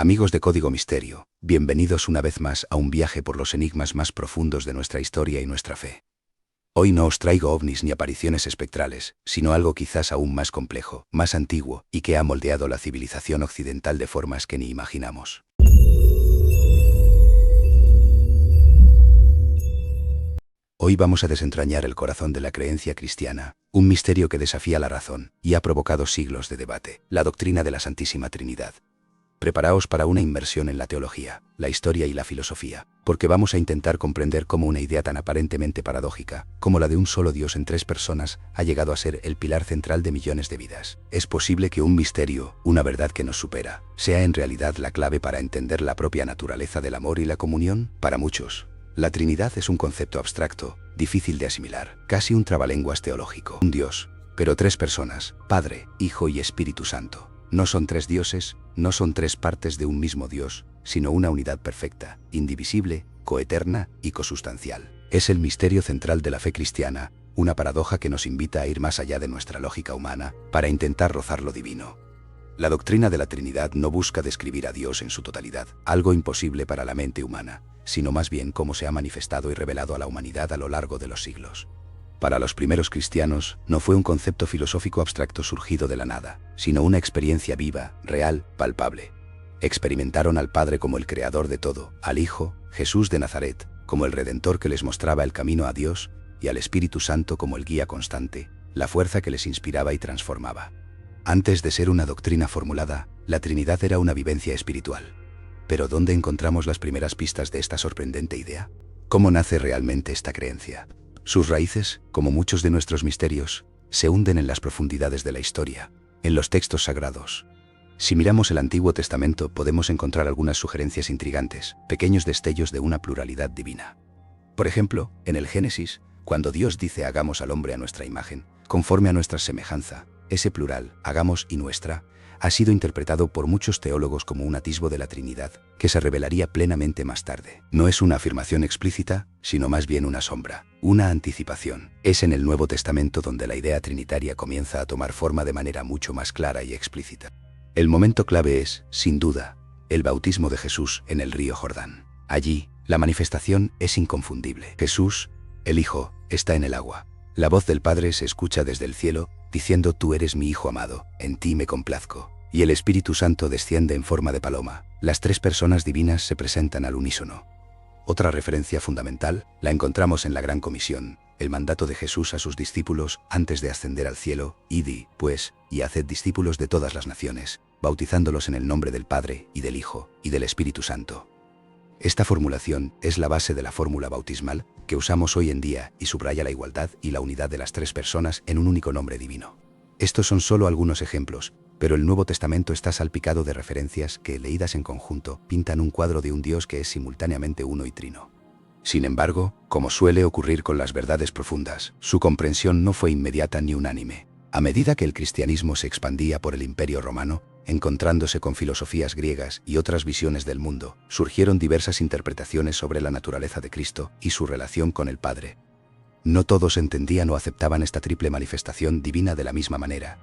Amigos de Código Misterio, bienvenidos una vez más a un viaje por los enigmas más profundos de nuestra historia y nuestra fe. Hoy no os traigo ovnis ni apariciones espectrales, sino algo quizás aún más complejo, más antiguo, y que ha moldeado la civilización occidental de formas que ni imaginamos. Hoy vamos a desentrañar el corazón de la creencia cristiana, un misterio que desafía la razón y ha provocado siglos de debate, la doctrina de la Santísima Trinidad. Preparaos para una inmersión en la teología, la historia y la filosofía, porque vamos a intentar comprender cómo una idea tan aparentemente paradójica, como la de un solo Dios en tres personas, ha llegado a ser el pilar central de millones de vidas. ¿Es posible que un misterio, una verdad que nos supera, sea en realidad la clave para entender la propia naturaleza del amor y la comunión? Para muchos, la Trinidad es un concepto abstracto, difícil de asimilar, casi un trabalenguas teológico. Un Dios, pero tres personas, Padre, Hijo y Espíritu Santo. No son tres dioses, no son tres partes de un mismo Dios, sino una unidad perfecta, indivisible, coeterna y cosustancial. Es el misterio central de la fe cristiana, una paradoja que nos invita a ir más allá de nuestra lógica humana para intentar rozar lo divino. La doctrina de la Trinidad no busca describir a Dios en su totalidad, algo imposible para la mente humana, sino más bien cómo se ha manifestado y revelado a la humanidad a lo largo de los siglos. Para los primeros cristianos, no fue un concepto filosófico abstracto surgido de la nada, sino una experiencia viva, real, palpable. Experimentaron al Padre como el creador de todo, al Hijo, Jesús de Nazaret, como el Redentor que les mostraba el camino a Dios, y al Espíritu Santo como el guía constante, la fuerza que les inspiraba y transformaba. Antes de ser una doctrina formulada, la Trinidad era una vivencia espiritual. Pero ¿dónde encontramos las primeras pistas de esta sorprendente idea? ¿Cómo nace realmente esta creencia? Sus raíces, como muchos de nuestros misterios, se hunden en las profundidades de la historia, en los textos sagrados. Si miramos el Antiguo Testamento, podemos encontrar algunas sugerencias intrigantes, pequeños destellos de una pluralidad divina. Por ejemplo, en el Génesis, cuando Dios dice hagamos al hombre a nuestra imagen, conforme a nuestra semejanza, ese plural, hagamos y nuestra, ha sido interpretado por muchos teólogos como un atisbo de la Trinidad, que se revelaría plenamente más tarde. No es una afirmación explícita, sino más bien una sombra, una anticipación. Es en el Nuevo Testamento donde la idea trinitaria comienza a tomar forma de manera mucho más clara y explícita. El momento clave es, sin duda, el bautismo de Jesús en el río Jordán. Allí, la manifestación es inconfundible. Jesús, el Hijo, está en el agua. La voz del Padre se escucha desde el cielo, diciendo tú eres mi Hijo amado, en ti me complazco. Y el Espíritu Santo desciende en forma de paloma. Las tres personas divinas se presentan al unísono. Otra referencia fundamental la encontramos en la Gran Comisión, el mandato de Jesús a sus discípulos antes de ascender al cielo: id, pues, y haced discípulos de todas las naciones, bautizándolos en el nombre del Padre, y del Hijo, y del Espíritu Santo. Esta formulación es la base de la fórmula bautismal que usamos hoy en día y subraya la igualdad y la unidad de las tres personas en un único nombre divino. Estos son solo algunos ejemplos, pero el Nuevo Testamento está salpicado de referencias que, leídas en conjunto, pintan un cuadro de un Dios que es simultáneamente uno y trino. Sin embargo, como suele ocurrir con las verdades profundas, su comprensión no fue inmediata ni unánime. A medida que el cristianismo se expandía por el Imperio Romano, encontrándose con filosofías griegas y otras visiones del mundo, surgieron diversas interpretaciones sobre la naturaleza de Cristo y su relación con el Padre. No todos entendían o aceptaban esta triple manifestación divina de la misma manera,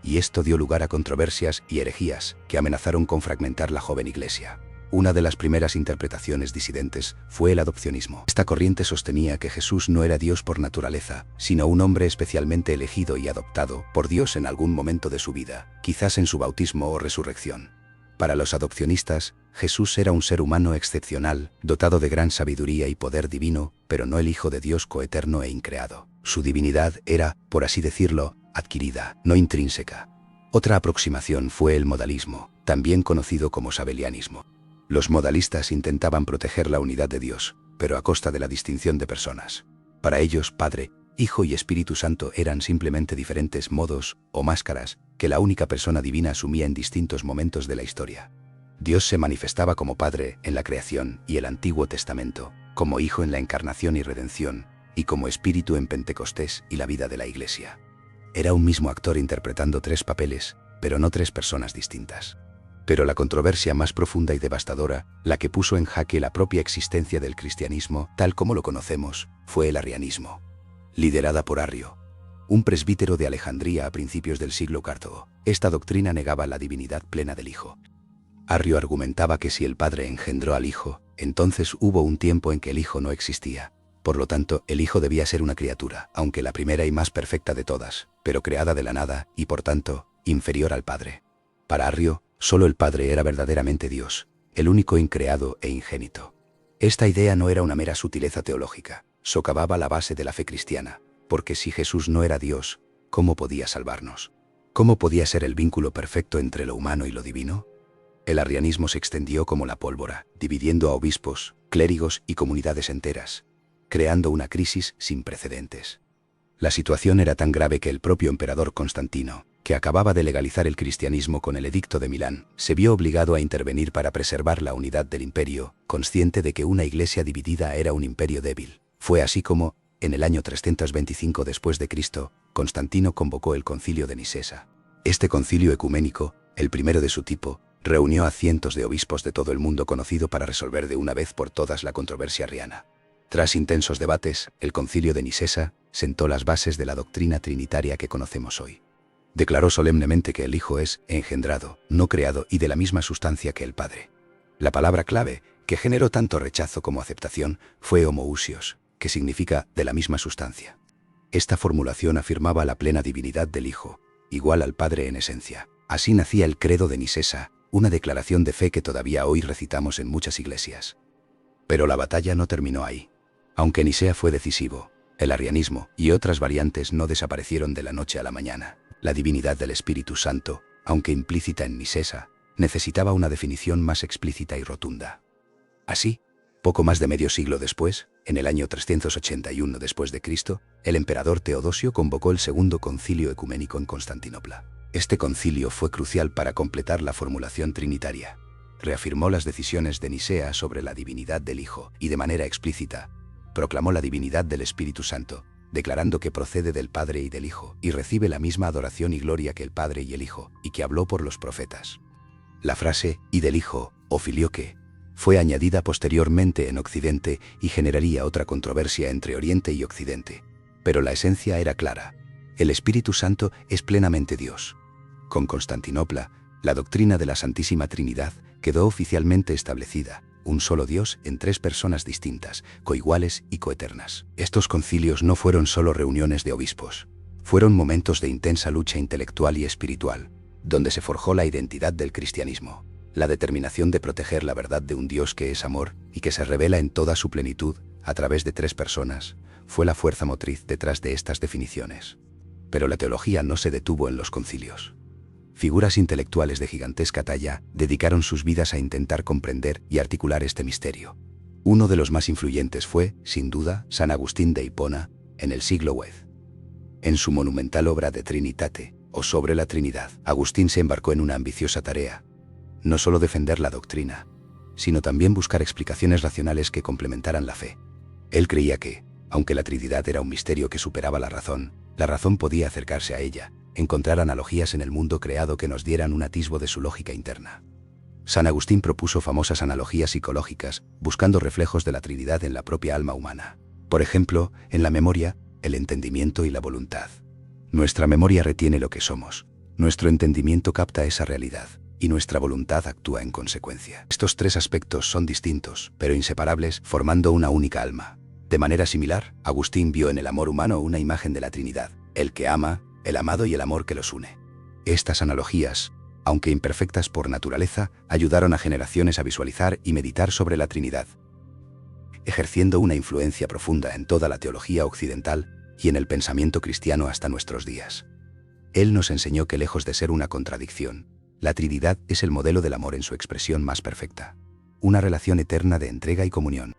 y esto dio lugar a controversias y herejías que amenazaron con fragmentar la joven Iglesia. Una de las primeras interpretaciones disidentes fue el adopcionismo. Esta corriente sostenía que Jesús no era Dios por naturaleza, sino un hombre especialmente elegido y adoptado por Dios en algún momento de su vida, quizás en su bautismo o resurrección. Para los adopcionistas, Jesús era un ser humano excepcional, dotado de gran sabiduría y poder divino, pero no el Hijo de Dios coeterno e increado. Su divinidad era, por así decirlo, adquirida, no intrínseca. Otra aproximación fue el modalismo, también conocido como sabelianismo. Los modalistas intentaban proteger la unidad de Dios, pero a costa de la distinción de personas. Para ellos, Padre, Hijo y Espíritu Santo eran simplemente diferentes modos o máscaras que la única persona divina asumía en distintos momentos de la historia. Dios se manifestaba como Padre en la creación y el Antiguo Testamento, como Hijo en la encarnación y redención, y como Espíritu en Pentecostés y la vida de la Iglesia. Era un mismo actor interpretando tres papeles, pero no tres personas distintas. Pero la controversia más profunda y devastadora, la que puso en jaque la propia existencia del cristianismo, tal como lo conocemos, fue el arrianismo. Liderada por Arrio, un presbítero de Alejandría a principios del siglo IV, esta doctrina negaba la divinidad plena del Hijo. Arrio argumentaba que si el Padre engendró al Hijo, entonces hubo un tiempo en que el Hijo no existía. Por lo tanto, el Hijo debía ser una criatura, aunque la primera y más perfecta de todas, pero creada de la nada y, por tanto, inferior al Padre. Para Arrio, solo el Padre era verdaderamente Dios, el único increado e ingénito. Esta idea no era una mera sutileza teológica, socavaba la base de la fe cristiana, porque si Jesús no era Dios, ¿cómo podía salvarnos? ¿Cómo podía ser el vínculo perfecto entre lo humano y lo divino? El arrianismo se extendió como la pólvora, dividiendo a obispos, clérigos y comunidades enteras, creando una crisis sin precedentes. La situación era tan grave que el propio emperador Constantino, que acababa de legalizar el cristianismo con el Edicto de Milán, se vio obligado a intervenir para preservar la unidad del imperio, consciente de que una iglesia dividida era un imperio débil. Fue así como, en el año 325 después de Cristo, Constantino convocó el Concilio de Nicea. Este concilio ecuménico, el primero de su tipo, reunió a cientos de obispos de todo el mundo conocido para resolver de una vez por todas la controversia arriana. Tras intensos debates, el Concilio de Nicea sentó las bases de la doctrina trinitaria que conocemos hoy. Declaró solemnemente que el Hijo es engendrado, no creado y de la misma sustancia que el Padre. La palabra clave, que generó tanto rechazo como aceptación, fue homoousios, que significa de la misma sustancia. Esta formulación afirmaba la plena divinidad del Hijo, igual al Padre en esencia. Así nacía el credo de Nicea, una declaración de fe que todavía hoy recitamos en muchas iglesias. Pero la batalla no terminó ahí. Aunque Nicea fue decisivo, el arrianismo y otras variantes no desaparecieron de la noche a la mañana. La divinidad del Espíritu Santo, aunque implícita en Nicea, necesitaba una definición más explícita y rotunda. Así, poco más de medio siglo después, en el año 381 después de Cristo, el emperador Teodosio convocó el Segundo Concilio Ecuménico en Constantinopla. Este concilio fue crucial para completar la formulación trinitaria. Reafirmó las decisiones de Nicea sobre la divinidad del Hijo y, de manera explícita, proclamó la divinidad del Espíritu Santo, declarando que procede del Padre y del Hijo, y recibe la misma adoración y gloria que el Padre y el Hijo, y que habló por los profetas. La frase «y del Hijo» o filioque fue añadida posteriormente en Occidente y generaría otra controversia entre Oriente y Occidente. Pero la esencia era clara: el Espíritu Santo es plenamente Dios. Con Constantinopla, la doctrina de la Santísima Trinidad quedó oficialmente establecida: un solo Dios en tres personas distintas, coiguales y coeternas. Estos concilios no fueron solo reuniones de obispos. Fueron momentos de intensa lucha intelectual y espiritual, donde se forjó la identidad del cristianismo. La determinación de proteger la verdad de un Dios que es amor y que se revela en toda su plenitud a través de tres personas fue la fuerza motriz detrás de estas definiciones. Pero la teología no se detuvo en los concilios. Figuras intelectuales de gigantesca talla dedicaron sus vidas a intentar comprender y articular este misterio. Uno de los más influyentes fue, sin duda, San Agustín de Hipona, en el siglo X. En su monumental obra De Trinitate, o sobre la Trinidad, Agustín se embarcó en una ambiciosa tarea: no solo defender la doctrina, sino también buscar explicaciones racionales que complementaran la fe. Él creía que, aunque la Trinidad era un misterio que superaba la razón podía acercarse a ella, encontrar analogías en el mundo creado que nos dieran un atisbo de su lógica interna. San Agustín propuso famosas analogías psicológicas, buscando reflejos de la Trinidad en la propia alma humana. Por ejemplo, en la memoria, el entendimiento y la voluntad. Nuestra memoria retiene lo que somos, nuestro entendimiento capta esa realidad, y nuestra voluntad actúa en consecuencia. Estos tres aspectos son distintos, pero inseparables, formando una única alma. De manera similar, Agustín vio en el amor humano una imagen de la Trinidad: el que ama, el amado y el amor que los une. Estas analogías, aunque imperfectas por naturaleza, ayudaron a generaciones a visualizar y meditar sobre la Trinidad, ejerciendo una influencia profunda en toda la teología occidental y en el pensamiento cristiano hasta nuestros días. Él nos enseñó que, lejos de ser una contradicción, la Trinidad es el modelo del amor en su expresión más perfecta, una relación eterna de entrega y comunión.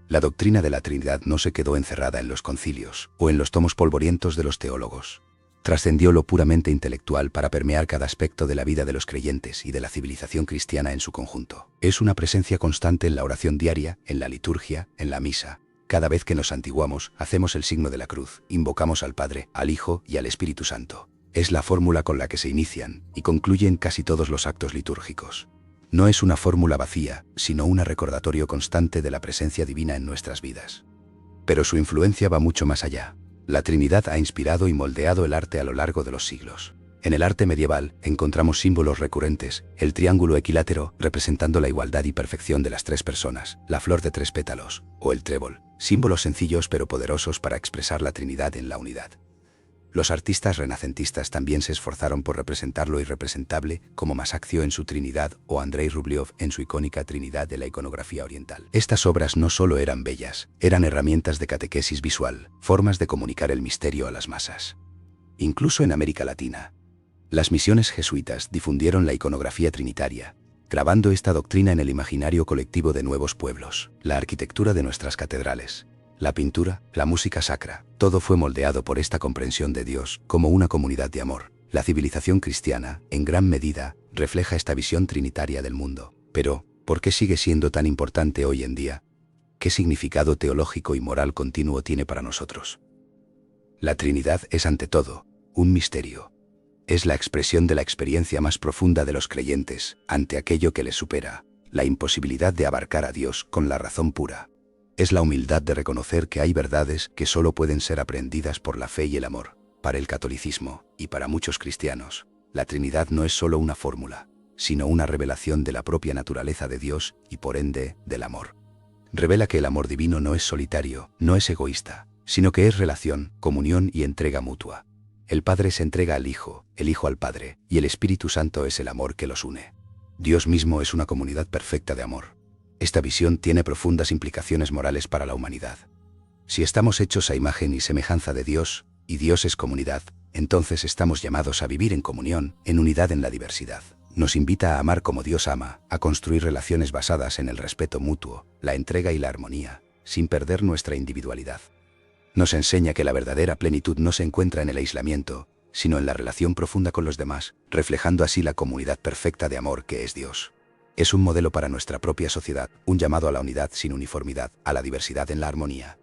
La doctrina de la Trinidad no se quedó encerrada en los concilios o en los tomos polvorientos de los teólogos. Trascendió lo puramente intelectual para permear cada aspecto de la vida de los creyentes y de la civilización cristiana en su conjunto. Es una presencia constante en la oración diaria, en la liturgia, en la misa. Cada vez que nos santiguamos, hacemos el signo de la cruz, invocamos al Padre, al Hijo y al Espíritu Santo. Es la fórmula con la que se inician y concluyen casi todos los actos litúrgicos. No es una fórmula vacía, sino un recordatorio constante de la presencia divina en nuestras vidas. Pero su influencia va mucho más allá. La Trinidad ha inspirado y moldeado el arte a lo largo de los siglos. En el arte medieval encontramos símbolos recurrentes: el triángulo equilátero, representando la igualdad y perfección de las tres personas, la flor de tres pétalos, o el trébol, símbolos sencillos pero poderosos para expresar la Trinidad en la unidad. Los artistas renacentistas también se esforzaron por representar lo irrepresentable, como Masaccio en su Trinidad o Andrei Rublev en su icónica Trinidad de la iconografía oriental. Estas obras no solo eran bellas, eran herramientas de catequesis visual, formas de comunicar el misterio a las masas. Incluso en América Latina, las misiones jesuitas difundieron la iconografía trinitaria, grabando esta doctrina en el imaginario colectivo de nuevos pueblos. La arquitectura de nuestras catedrales, la pintura, la música sacra, todo fue moldeado por esta comprensión de Dios como una comunidad de amor. La civilización cristiana, en gran medida, refleja esta visión trinitaria del mundo. Pero, ¿por qué sigue siendo tan importante hoy en día? ¿Qué significado teológico y moral continuo tiene para nosotros? La Trinidad es ante todo un misterio. Es la expresión de la experiencia más profunda de los creyentes ante aquello que les supera, la imposibilidad de abarcar a Dios con la razón pura. Es la humildad de reconocer que hay verdades que solo pueden ser aprendidas por la fe y el amor. Para el catolicismo, y para muchos cristianos, la Trinidad no es solo una fórmula, sino una revelación de la propia naturaleza de Dios y por ende, del amor. Revela que el amor divino no es solitario, no es egoísta, sino que es relación, comunión y entrega mutua. El Padre se entrega al Hijo, el Hijo al Padre, y el Espíritu Santo es el amor que los une. Dios mismo es una comunidad perfecta de amor. Esta visión tiene profundas implicaciones morales para la humanidad. Si estamos hechos a imagen y semejanza de Dios, y Dios es comunidad, entonces estamos llamados a vivir en comunión, en unidad en la diversidad. Nos invita a amar como Dios ama, a construir relaciones basadas en el respeto mutuo, la entrega y la armonía, sin perder nuestra individualidad. Nos enseña que la verdadera plenitud no se encuentra en el aislamiento, sino en la relación profunda con los demás, reflejando así la comunidad perfecta de amor que es Dios. Es un modelo para nuestra propia sociedad, un llamado a la unidad sin uniformidad, a la diversidad en la armonía.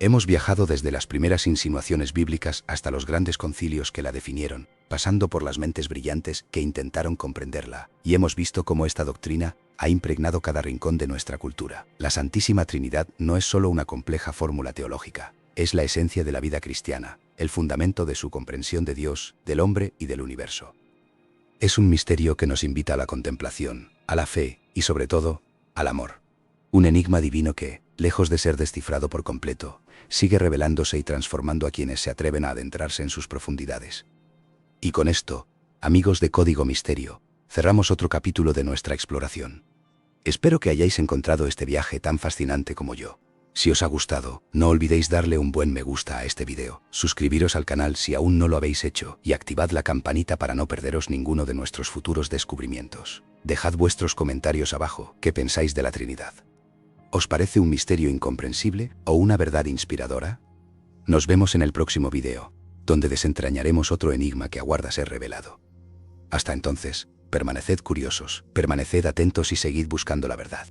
Hemos viajado desde las primeras insinuaciones bíblicas hasta los grandes concilios que la definieron, pasando por las mentes brillantes que intentaron comprenderla, y hemos visto cómo esta doctrina ha impregnado cada rincón de nuestra cultura. La Santísima Trinidad no es solo una compleja fórmula teológica, es la esencia de la vida cristiana, el fundamento de su comprensión de Dios, del hombre y del universo. Es un misterio que nos invita a la contemplación, a la fe y, sobre todo, al amor. Un enigma divino que, lejos de ser descifrado por completo, sigue revelándose y transformando a quienes se atreven a adentrarse en sus profundidades. Y con esto, amigos de Código Misterio, cerramos otro capítulo de nuestra exploración. Espero que hayáis encontrado este viaje tan fascinante como yo. Si os ha gustado, no olvidéis darle un buen me gusta a este video, suscribiros al canal si aún no lo habéis hecho y activad la campanita para no perderos ninguno de nuestros futuros descubrimientos. Dejad vuestros comentarios abajo, ¿qué pensáis de la Trinidad? ¿Os parece un misterio incomprensible o una verdad inspiradora? Nos vemos en el próximo video, donde desentrañaremos otro enigma que aguarda ser revelado. Hasta entonces, permaneced curiosos, permaneced atentos y seguid buscando la verdad.